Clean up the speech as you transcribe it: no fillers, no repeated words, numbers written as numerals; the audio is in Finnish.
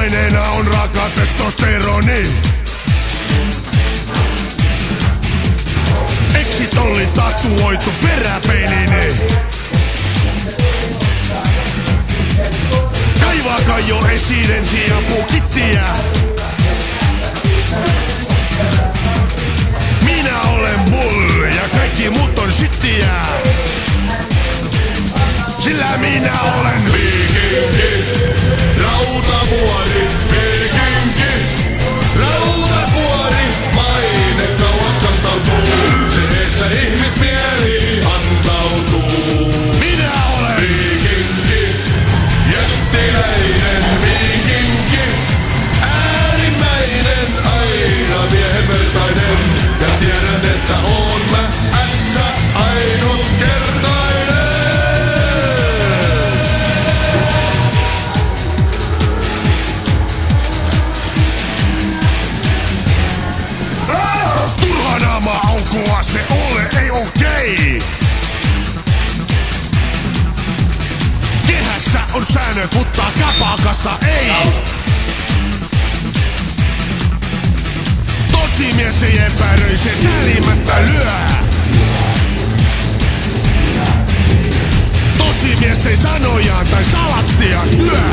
Aineena on raaka testosteroni. Eksit oli tatuoitu peräpeinini. Kaivaakaa jo esidensi ja puukittiä. Minä olen bull ja kaikki muut on shittiä. Sillä minä olen viikinki, rautavuori, viikinki, rautavuori. Maine kauas kantautuu, seessä ihmismieli antautuu. Minä olen viikinki, jättiläinen viikinki, äärimmäinen, aina miehen vertainen. Ja tiedän, että oon mä ässä ainutkertainen. Aukua se ole, ei okei. Kehässä on säännöt, mutta kapakassa ei. Tosi mies ei epäröi, se säälimättä lyö. Tosi mies ei sanojaan tai salattia syö.